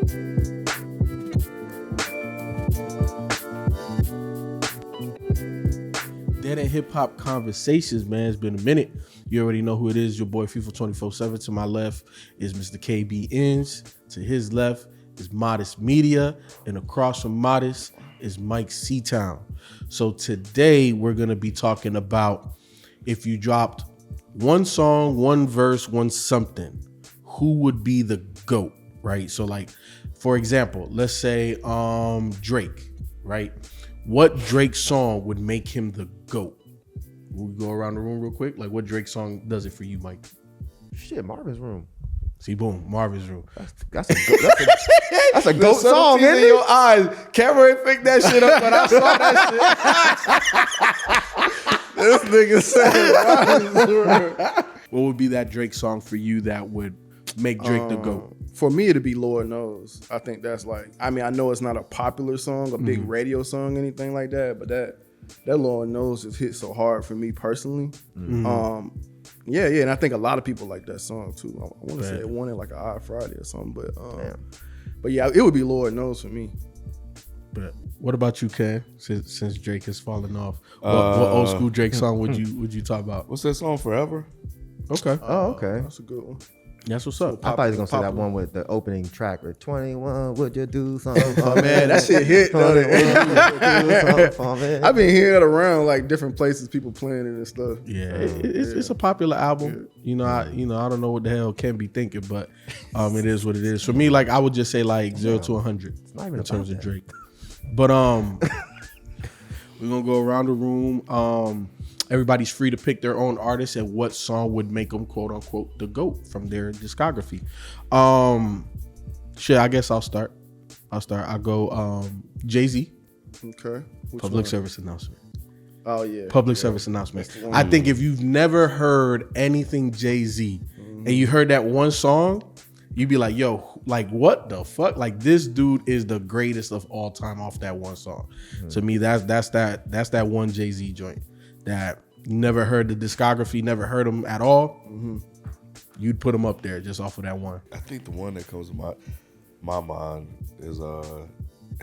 Dead and Hip Hop Conversations, man. It's been a minute. You already know who it is. Your boy Feefo 24/7. To my left is Mr. KB Ins. To his left is Modest Media. And across from Modest is Myke C-Town. So today we're going to be talking about if you dropped one song, one verse, one something, who would be the GOAT, right? So like, for example, let's say Drake, right? What Drake song would make him the GOAT? We'll go around the room real quick. Like, what Drake song does it for you, Myke? Shit, Marvin's Room. See, boom, Marvin's Room. That's a GOAT song, isn't it? In your eyes. Camera ain't picked that shit up, but I saw that shit. This nigga said, what would be that Drake song for you that would make Drake the GOAT? For me, it'd be Lord Knows. I think that's like, I mean, I know it's not a popular song, a big radio song, anything like that, but that Lord Knows just hit so hard for me personally. Yeah, and I think a lot of people like that song too. I want to say it won it like an Odd Friday or something, but yeah, it would be Lord Knows for me. But what about you, Kane? Since Drake has fallen off, what old school Drake song would you talk about? What's that song, Forever? Okay. Okay. That's a good one. That's what's up. I thought he was gonna say that one with the opening track with 21. Would you do something? Oh man, that shit hit. I've been hearing it around like different places, people playing it and stuff. Yeah, it's a popular album. Yeah. I don't know what the hell Ken be thinking, but it is what it is. For me, like I would just say like 0 to 100 in terms of Drake. But we're gonna go around the room. Everybody's free to pick their own artist and what song would make them quote unquote the GOAT from their discography. I guess I'll start. I'll go Jay-Z. Okay. Public service announcement. Oh yeah. Public service announcement. I think if you've never heard anything Jay-Z and you heard that one song, you'd be like, yo, like what the fuck? Like this dude is the greatest of all time off that one song. To me, that's that one Jay-Z joint that you never heard the discography, never heard him at all. You'd put him up there just off of that one. I think the one that comes to my mind is and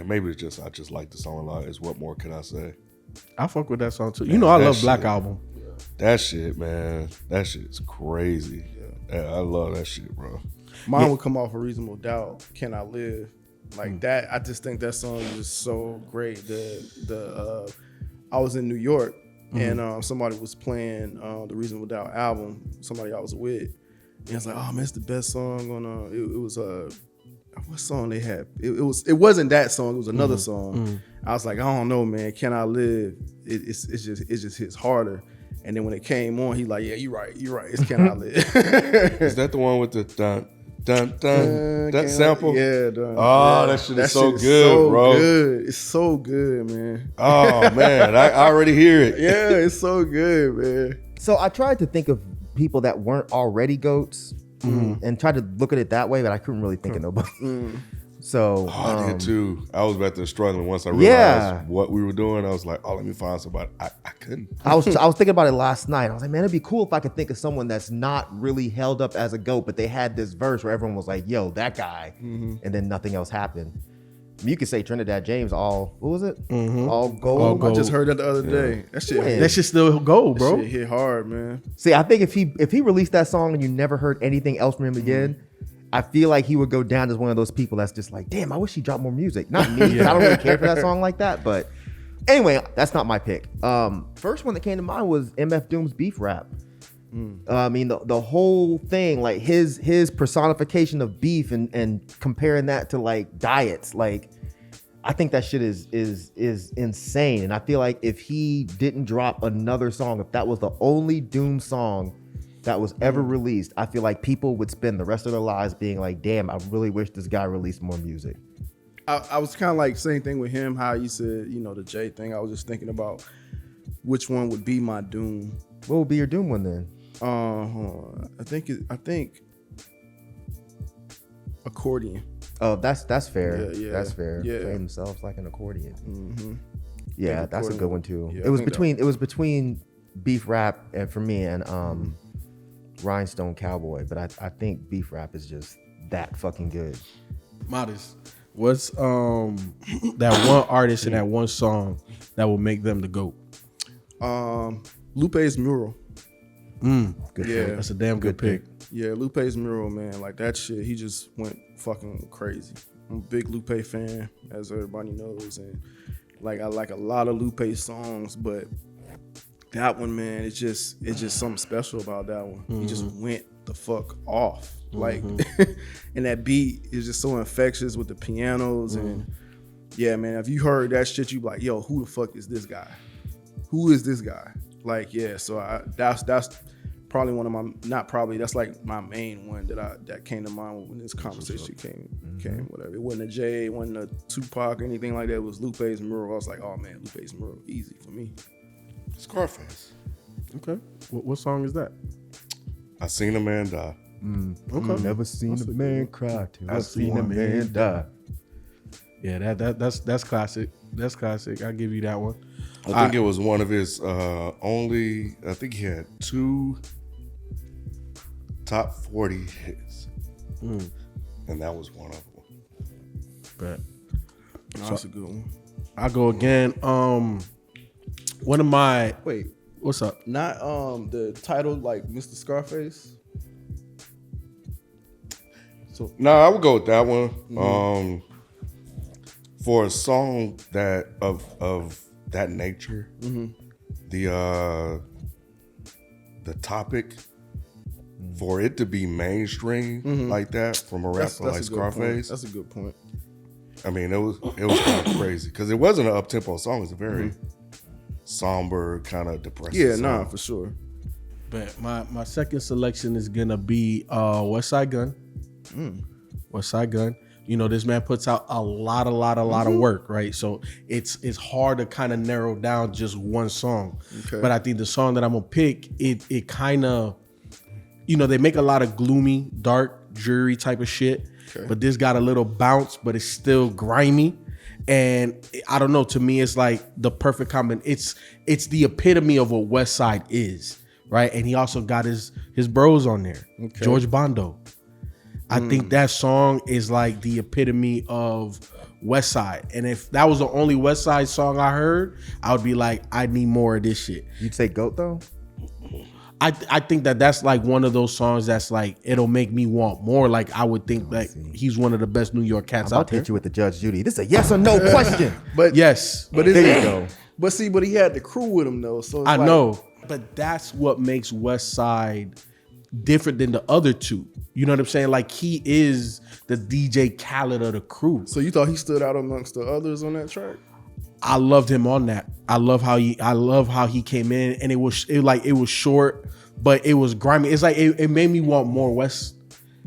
maybe it's just I just like the song a lot, is What More Can I Say? I fuck with that song too. Man, I love Black shit, Album. That shit, man. That shit is crazy. Yeah, I love that shit, bro. Mine would come off A Reasonable Doubt, Can I Live? Like that, I just think that song is so great. I was in New York and somebody was playing the Reasonable Doubt album, somebody I was with. And I was like, oh man, it's the best song on it was what song they had? It wasn't that song, it was another song. I was like, I don't know, man, Can I Live? It just hits harder. And then when it came on, he like, yeah, you're right, it's Can I Live. Is that the one with the dun dun dun that sample? Yeah. Oh, that shit is so good, bro. Good. It's so good, man. Oh man, I already hear it. Yeah, it's so good, man. So I tried to think of people that weren't already GOATs and tried to look at it that way, but I couldn't really think of nobody. So I did too. I was back there struggling once I realized what we were doing. I was like, oh, let me find somebody. I couldn't. I was thinking about it last night. I was like, man, it'd be cool if I could think of someone that's not really held up as a GOAT, but they had this verse where everyone was like, yo, that guy. And then nothing else happened. You could say Trinidad James, all gold. I just heard that the other day. That shit Still gold, bro. That shit hit hard, man. See, I think if he released that song and you never heard anything else from him again, I feel like he would go down as one of those people that's just like, damn, I wish he dropped more music. Not me, 'cause I don't really care for that song like that. But anyway, that's not my pick. First one that came to mind was MF Doom's Beef Rap. I mean, the whole thing, like his personification of beef and comparing that to like diets, like I think that shit is insane. And I feel like if he didn't drop another song, if that was the only Doom song that was ever released, I feel like people would spend the rest of their lives being like, damn, I really wish this guy released more music. I was kind of like same thing with him, how you said, the Jay thing. I was just thinking about which one would be my Doom. What would be your Doom one then? Hold on. I think Accordion. Oh, that's fair. Yeah. That's fair. Yeah. Play themselves like an accordion. Yeah, that's a good one too. Yeah, it was between Beef Rap and for me and Rhinestone Cowboy, but I think Beef Rap is just that fucking good. Modest. What's that one artist and that one song that will make them the GOAT? Lupe's Mural. Good Yeah. pick. That's a damn good pick. Yeah, Lupe's Mural, man. Like that shit, he just went fucking crazy. I'm a big Lupe fan, as everybody knows, and like I like a lot of Lupe songs, but that one, man, it's just something special about that one. He just went the fuck off. Like, and that beat is just so infectious with the pianos, and yeah, man, if you heard that shit, you be like, yo, who the fuck is this guy? Who is this guy? Like, yeah, so that's probably one of my, not probably, that's like my main one that came to mind when this conversation came, whatever. It wasn't a Jay, it wasn't a Tupac or anything like that. It was Lupe's Mural. I was like, oh man, Lupe's Mural, easy for me. Scarface. Okay. What song is that? I seen a man die. Okay. Never seen a man cry till I seen a man die. Yeah, that's classic. That's classic. I'll give you that one. I think it was one of his only, I think he had 2 top 40 hits. And that was one of them. But That's a good one. I'll go again. One of my Wait, what's up? not the title like Mr. Scarface. So No, I would go with that one. For a song that of that nature, the topic for it to be mainstream like that from a rapper like a good Scarface. point. That's a good point. I mean, it was kind of crazy because it wasn't an up tempo song. It's a very somber, kind of depressing. Yeah, song. nah, for sure. But my second selection is gonna be Westside Gunn. Westside Gunn. You know, this man puts out a lot of work, right? So it's hard to kind of narrow down just one song. Okay. But I think the song that I'm gonna pick, it kind of, you know, they make a lot of gloomy, dark, dreary type of shit. Okay. But this got a little bounce, but it's still grimy. And I don't know, to me, it's like the perfect combination. It's the epitome of what Westside is, right? And he also got his bros on there. Okay. George Bondo. I think that song is like the epitome of Westside. And if that was the only Westside song I heard, I would be like, I need more of this shit. You'd say GOAT though? I think that's like one of those songs that's like, it'll make me want more. Like I would think like he's one of the best New York cats I'll out there. hit you with the Judge Judy. This is a yes or no question. But Yes. but There you go. But see, but he had the crew with him though. So it's I like, know. But that's what makes Westside different than the other two. You know what I'm saying? Like he is the DJ Khaled of the crew. So you thought he stood out amongst the others on that track? I loved him on that. I love how he came in, and it was short, but it was grimy. It's like it made me want more West.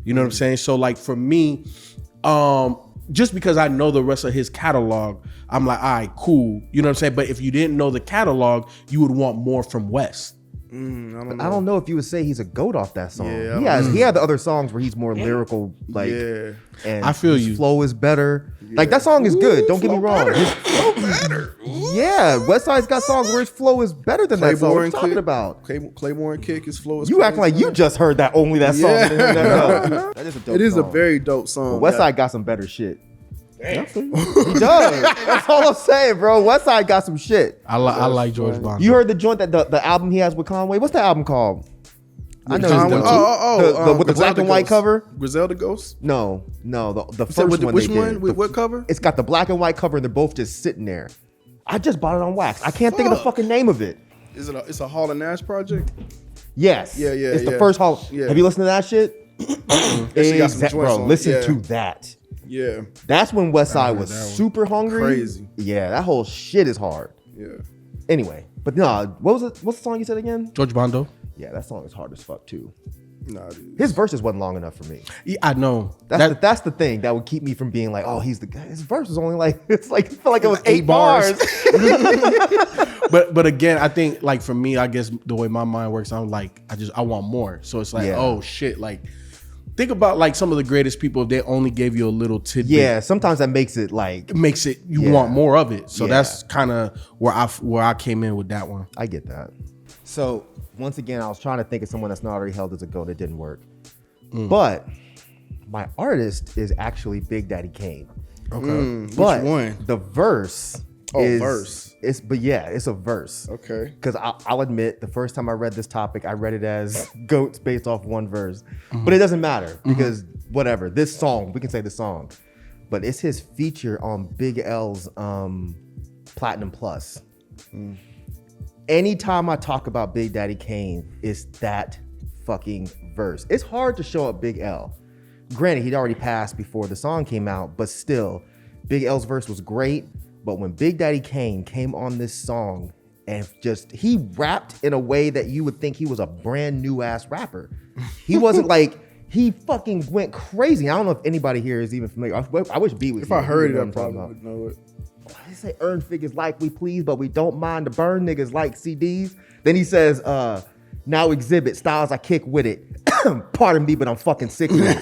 You know what I'm saying? So like for me, just because I know the rest of his catalog, I'm like, all right, cool. You know what I'm saying? But if you didn't know the catalog, you would want more from West. I don't know. I don't know if you would say he's a GOAT off that song. Yeah, he had the other songs where he's more lyrical, like, Yeah. and I feel his you. flow is better. Like that song is good. Don't get me wrong. His Flow better. Yeah, Westside's got songs where his flow is better than that song. What are you talking Kick- about? Claymore and Kick, his flow is You acting like you just heard that song. Yeah. That is a dope It is a song. very dope song. But Westside got some better shit. He does. That's all I'm saying, bro. Westside got some shit. I like George Bondo. You heard the joint that the album he has with Conway? What's the album called? I know Conway- with the black Griselda and white Ghost. cover. Griselda Ghost? No, the So first with one. which they one? did. With what cover? It's got the black and white cover, and they're both just sitting there. I just bought it on wax. I can't think of the fucking name of it. Is it it's a Hall and Nash project? Yes. Yeah, It's the yeah. first hall. Yeah. Have you listened to that shit? She got some joints Bro, on. listen Yeah. to that. Yeah. That's when Westside was super hungry. Crazy. Yeah, that whole shit is hard. Yeah. Anyway, but no, what's the song you said again? George Bondo. Yeah, that song is hard as fuck too. Nah, dude. His verses wasn't long enough for me. Yeah, I know. That's the thing that would keep me from being like, oh, he's the guy. His verse was only like I felt like it was 8 bars. But again, I think like for me, I guess the way my mind works, I'm like, I want more. So it's like, Yeah. oh shit, like think about like some of the greatest people. If they only gave you a little tidbit, Yeah, sometimes that makes it like it makes it you Yeah. want more of it. So Yeah. that's kind of where I came in with that one. I get that. So once again, I was trying to think of someone that's not already held as a GOAT. It didn't work. But My artist is actually Big Daddy Kane. Okay. But which one? the verse Oh, is verse. it's a verse. Okay. Because I'll admit, the first time I read this topic, I read it as goats based off one verse. But it doesn't matter because whatever. This song, we can say the song, but it's his feature on Big L's Platinum Plus. Anytime I talk about Big Daddy Kane, it's that fucking verse. It's hard to show up Big L. Granted, he'd already passed before the song came out, but still, Big L's verse was great. But when Big Daddy Kane came on this song and he rapped in a way that you would think he was a brand new ass rapper. He wasn't like, he fucking went crazy. I don't know if anybody here is even familiar. I wish B was If here. I heard it, I He probably would would know it. He say earn figures like we please, but we don't mind to burn niggas like CDs. Then he says, now exhibit styles I kick with it. Pardon me, but I'm fucking sick of it.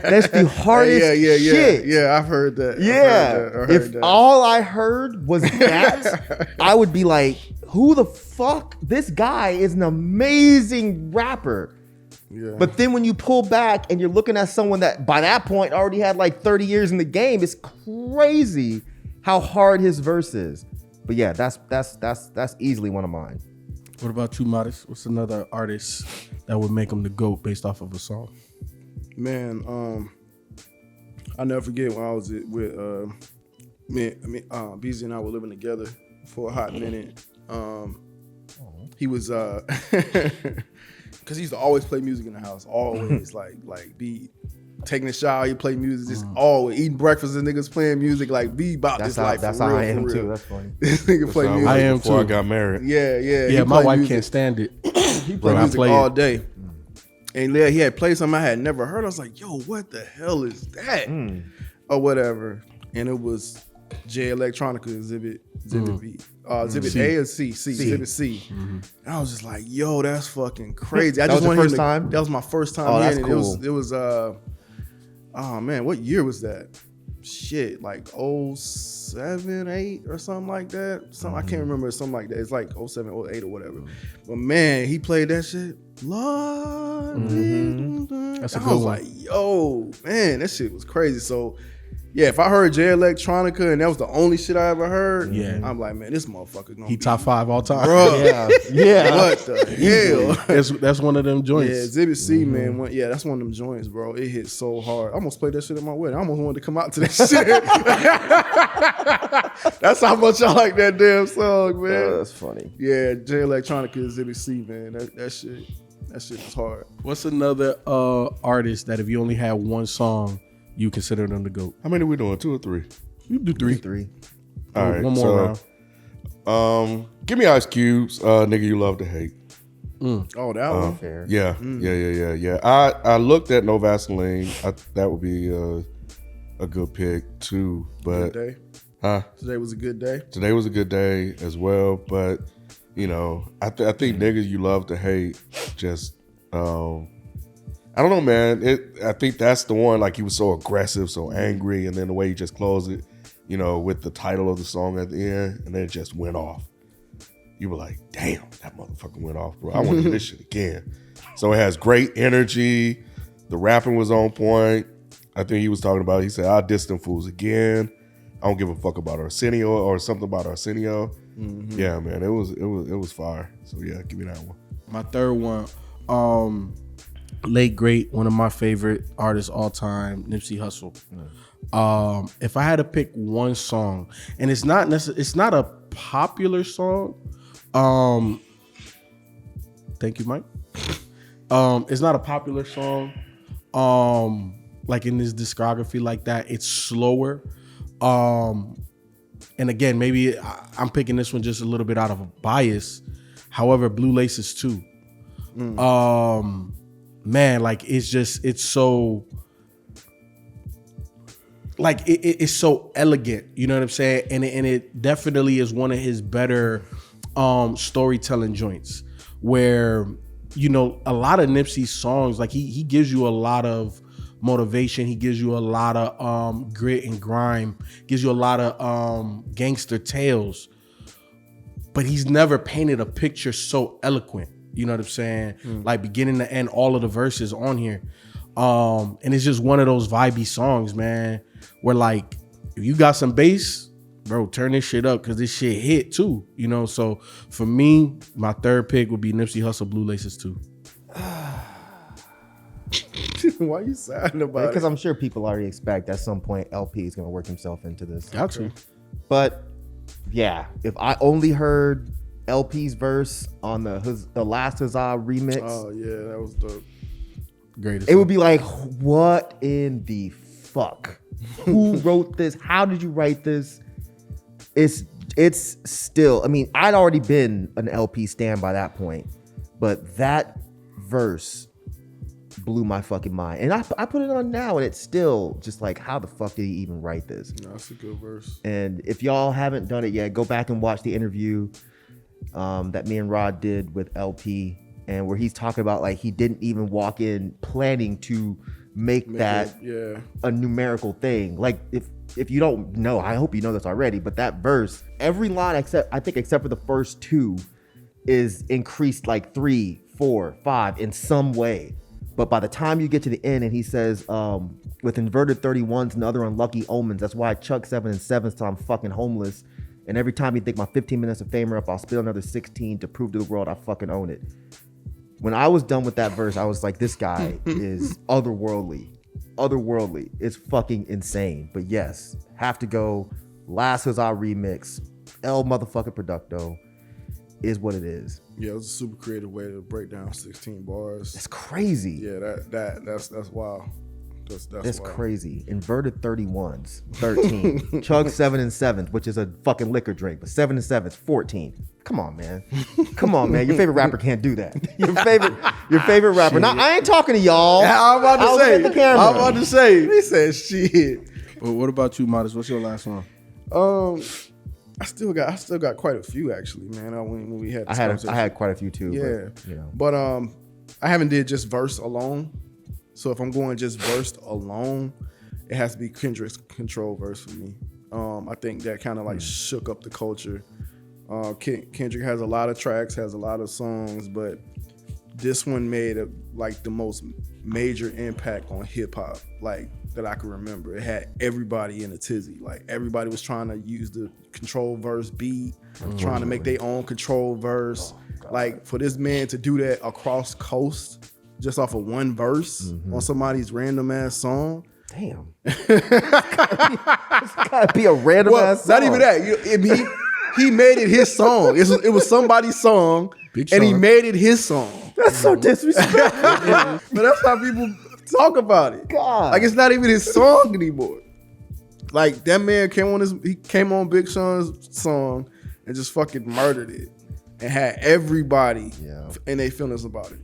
That's the hardest shit. Yeah, I've heard that. Yeah. If all I heard was that, I would be like, who the fuck? This guy is an amazing rapper. Yeah. But then when you pull back and you're looking at someone that by that point already had like 30 years in the game, it's crazy how hard his verse is. But yeah, that's easily one of mine. What about you, Modest? What's another artist that would make him the GOAT based off of a song? Man, I'll never forget when I was with Beezy and I were living together for a hot minute. He was because he used to always play music in the house, always like be taking a shower, he play music, just always eating breakfast and niggas playing music, like be about this life. That's for how real, I am for real. too. That's funny. This nigga play music. I am before too. I got married. Yeah. Yeah, He my play wife music. can't stand it. He played I music play all it. day. And yeah, he had played something I had never heard. I was like, yo, what the hell is that? Or whatever. And it was J Electronica Exhibit B. Exhibit C. A or C? Exhibit C. And I was just like, yo, that's fucking crazy. That was your first time? That was my first time Oh, that's hearing it. cool. It was oh man, what year was that? Shit, like 07, 8 or something like that. I can't remember, something like that. It's like 07, 08 or whatever. But man, he played that shit. Lord, That's a I good was one. like, yo, man, that shit was crazy. So yeah, if I heard J Electronica and that was the only shit I ever heard, Yeah. I'm like, man, this motherfucker gonna He be top 5 all time. Bruh. Yeah. What the hell? That's one of them Yeah, joints. Exhibit C, man. That's one of them joints, bro. It hit so hard. I almost played that shit at my wedding. I almost wanted to come out to that shit. That's how much I like that damn song, man. That's funny. Yeah, J Electronica Exhibit C, man. That shit was hard. What's another artist that if you only had one song, you consider them the GOAT? How many we doing? 2 or 3? You do 3. 3. All right. One more round. Give me Ice Cube's Nigga You Love to Hate. Oh, that one. Fair. Yeah. I looked at No Vaseline. That would be a good pick too. But Good day. huh? Today was a good day. Today was a good day as well. But you know, I think Nigga You Love to Hate just I don't know, man. I think that's the one. Like he was so aggressive, so angry, and then the way he just closed it, you know, with the title of the song at the end, and then it just went off. You were like, damn, that motherfucker went off, bro. I want to hear this shit again. So it has great energy. The rapping was on point. I think he was talking about, he said, I'll diss them fools again. I don't give a fuck about Arsenio or something about Arsenio. Yeah, man, it was fire. So yeah, give me that one. My third one, late great, one of my favorite artists all time, Nipsey Hussle. If I had to pick one song, and it's not a popular song. Thank you, Myke. It's not a popular song. Like in his discography like that, it's slower. And again, maybe I'm picking this one just a little bit out of a bias. However, Blue Laces 2. Man, like it's so like it's so elegant, you know what I'm saying? And it definitely is one of his better storytelling joints where, you know, a lot of Nipsey's songs, like he gives you a lot of motivation, he gives you a lot of grit and grime, gives you a lot of gangster tales, but he's never painted a picture so eloquent. You know what I'm saying? Like beginning to end, all of the verses on here. And it's just one of those vibey songs, man, where like if you got some bass, bro, turn this shit up because this shit hit too, you know. So for me, my third pick would be Nipsey Hussle, Blue Laces 2. Why you sad about it? Because I'm sure people already expect at some point LP is gonna work himself into this. Got to. But yeah, if I only heard LP's verse on the last Huzzah remix, Oh yeah, that was the Greatest. it would be like, what in the fuck? Who wrote this? How did you write this? It's still, I mean, I'd already been an LP stan by that point, but that verse blew my fucking mind. And I put it on now and it's still just like, how the fuck did he even write this? No, that's a good verse. And if y'all haven't done it yet, go back and watch the interview that me and Rod did with LP, and where he's talking about like he didn't even walk in planning to make that a numerical thing. Like if you don't know, I hope you know this already, but that verse, every line except for the first two is increased like 3, 4, 5 in some way. But by the time you get to the end and he says, with inverted 31s and other unlucky omens, that's why I chuck 7 and 7s till I'm fucking homeless. And every time you think my 15 minutes of fame are up, I'll spill another 16 to prove to the world I fucking own it. When I was done with that verse, I was like, this guy is otherworldly. Otherworldly. It's fucking insane. But yes, have to go. Last Huzzah remix, El motherfucking Producto is what it is. Yeah, it was a super creative way to break down 16 bars. It's crazy. Yeah, that's wild. That's wild. Crazy. Inverted 31s, 13. Chug 7 and 7s, which is a fucking liquor drink, but 7 and 7s, 14. Come on, man. Come on, man. Your favorite rapper can't do that. Your favorite rapper. Now, I ain't talking to y'all. I'm about to say. The camera. I'm about to say. He said shit. Well, what about you, Modest? What's your last one? I still got quite a few actually, man. When we had this I had quite a few too. Yeah, but, you know. But I haven't did just verse alone. So if I'm going just verse alone, it has to be Kendrick's Control verse for me. I think that kind of like shook up the culture. Kendrick has a lot of tracks, has a lot of songs, but this one made like the most major impact on hip hop, like that I can remember. It had everybody in a tizzy. Like everybody was trying to use the Control verse beat, trying to make their own Control verse. Like for this man to do that across coast, just off of one verse on somebody's random ass song. Damn. It's gotta be a random ass song. Not even that. He made it his song. It was somebody's song, and he made it his song. That's so disrespectful. But that's how people talk about it. God. Like it's not even his song anymore. Like that man came on Big Sean's song and just fucking murdered it and had everybody in their feelings about it.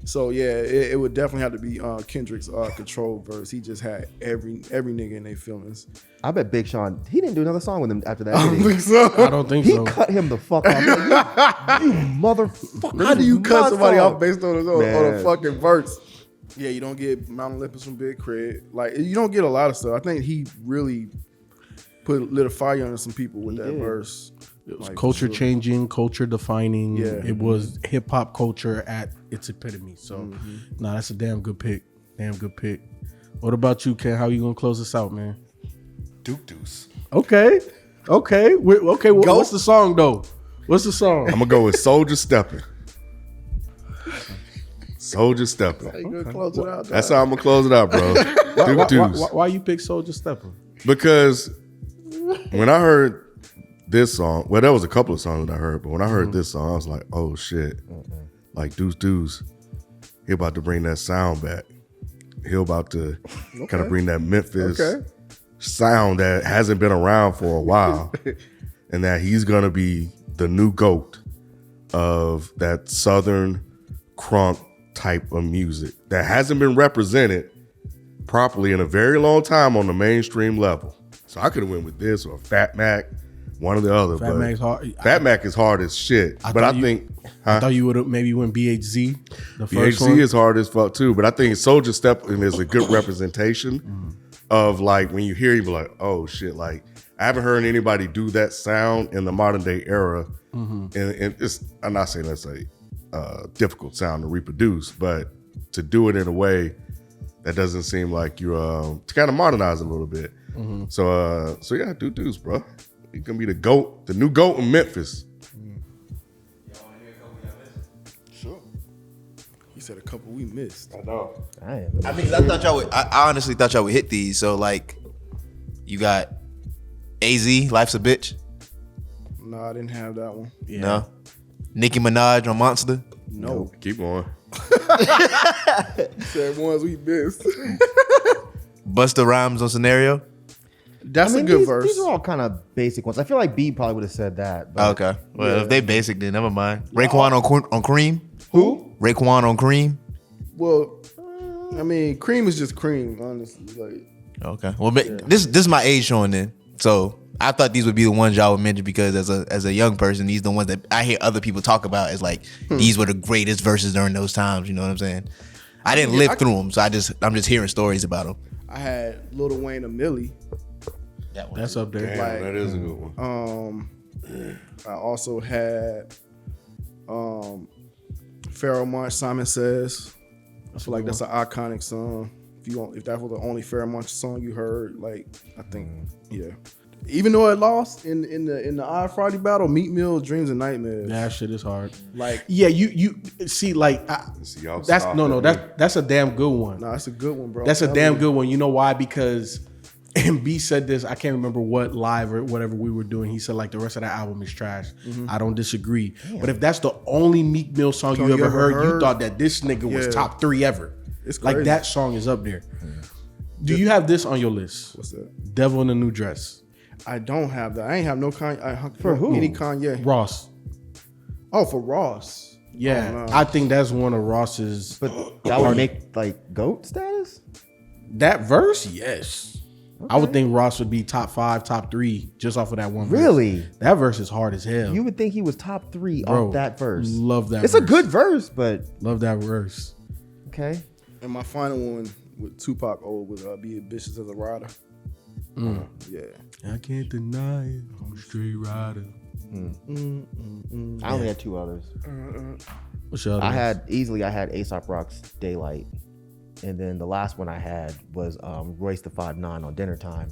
So yeah, it would definitely have to be Kendrick's Control verse. He just had every nigga in their feelings. I bet Big Sean, he didn't do another song with him after that. I don't think so. I don't think He so. cut him the fuck off. Like, you motherfucker. How do you cut somebody off based on Man. a fucking verse? Yeah, you don't get Mount Olympus from Big Crit. Like you don't get a lot of stuff. I think he really lit a fire under some people with that verse. It was culture changing, culture defining. Yeah. It was hip hop culture at its epitome. So, that's a damn good pick. Damn good pick. What about you, Ken? How you gonna close this out, man? Duke Deuce. Okay. What's the song though? What's the song? I'm gonna go with Soldier Steppin'. Soldier Steppin'. You gonna close it out, That's how I'm gonna close it out, bro. Duke Deuce. Why you pick Soulja Steppin'? Because when I heard this song, well, there was a couple of songs that I heard, but when I heard this song, I was like, oh shit. Like Deuce, he about to bring that sound back. He about to kind of bring that Memphis sound that hasn't been around for a while. And that he's gonna be the new GOAT of that Southern crunk type of music that hasn't been represented properly in a very long time on the mainstream level. So I could have went with this or Fat Mac, one or the other. Fat Mac's hard. Fat Mac is hard as shit. I thought you would have maybe went BHZ. The first BHZ one. is hard as fuck too, but I think Soulja Steppin' is a good representation of like when you hear him, like, oh shit, like I haven't heard anybody do that sound in the modern day era. And it's, I'm not saying that's a difficult sound to reproduce, but to do it in a way that doesn't seem like you're to kind of modernize a little bit. So yeah, deuce, bro. You can be the GOAT, the new GOAT in Memphis. Sure. He said a couple we missed. I know. I mean, I thought y'all would. I honestly thought y'all would hit these. So like, you got AZ, Life's a Bitch. No, I didn't have that one. Yeah. No. Nicki Minaj on Monster. No. Keep going. Said ones we missed. Busta Rhymes on Scenario. That's a good verse. These are all kind of basic ones. I feel like B probably would have said that. But Okay. Well, if they basic, then never mind. Raekwon on Cream. Who? Raekwon on Cream. Well, I mean, cream is just cream, honestly. Like, Okay. Well, this is my age showing then. So I thought these would be the ones y'all would mention because as a young person, these are the ones that I hear other people talk about as like these were the greatest verses during those times. You know what I'm saying? I didn't live through them, so I'm just hearing stories about them. I had Lil Wayne and Millie. That's up there. Damn, Like, that is a good one. I also had Pharoah Monch, Simon Says. I feel like that's an iconic song. If that was the only Pharoah Monch song you heard, like, I think, yeah. Even though it lost in the Odd Friday battle, Meat Mill, Dreams and Nightmares. That shit is hard. Like, Yeah, you see, like See, y'all that's stopped no, at me. that's a damn good one. nah, that's a good one, bro. That's a Tell damn me. good one. You know why? Because and B said this. I can't remember what live or whatever we were doing. He said like the rest of that album is trash. I don't disagree. But if that's the only Meek Mill song you ever heard, you thought that this nigga was Yeah. top 3 ever. It's like crazy. that song is up there. Do you have this on your list? What's that? Devil in a New Dress. I don't have that. I ain't have no Kanye. For who? Any Kanye. Ross. Oh, for Ross. Yeah, Oh, no. I think that's one of Ross's. But that would make like GOAT status? That verse, yes. I would think Ross would be top 5, top 3 just off of that one verse. Really? That verse is hard as hell. You would think he was top 3 Bro, off that verse. Love that It's verse. a good verse, but Love that verse. okay. And my final one with Tupac would be Bitches as a Rider. Yeah. I can't deny it. I'm a straight rider. I only had 2 others. What's your other I one? had A$AP Rock's Daylight. And then the last one I had was Royce the 5'9" on Dinner Time.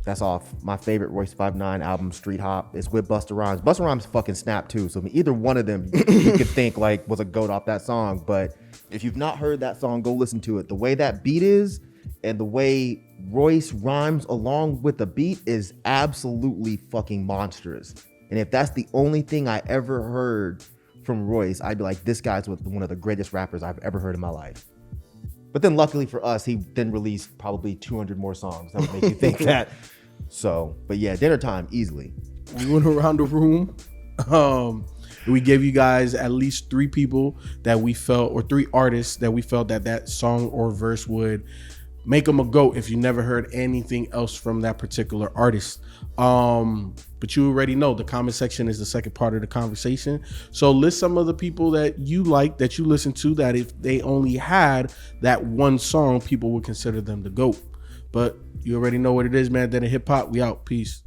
That's off my favorite Royce 5'9" album, Street Hop. It's with Busta Rhymes. Busta Rhymes fucking snapped too. So I mean, either one of them you could think like was a GOAT off that song. But if you've not heard that song, go listen to it. The way that beat is and the way Royce rhymes along with the beat is absolutely fucking monstrous. And if that's the only thing I ever heard from Royce, I'd be like, this guy's one of the greatest rappers I've ever heard in my life. But then luckily for us, he then released probably 200 more songs that would make you think that. So, but yeah, Dinner Time, easily. We went around the room. We gave you guys at least 3 people that we felt, or 3 artists that we felt that song or verse would make them a GOAT if you never heard anything else from that particular artist. But you already know the comment section is the second part of the conversation. So list some of the people that you like, that you listen to, that if they only had that one song, people would consider them the GOAT. But you already know what it is, man. Then in hip hop, we out. Peace.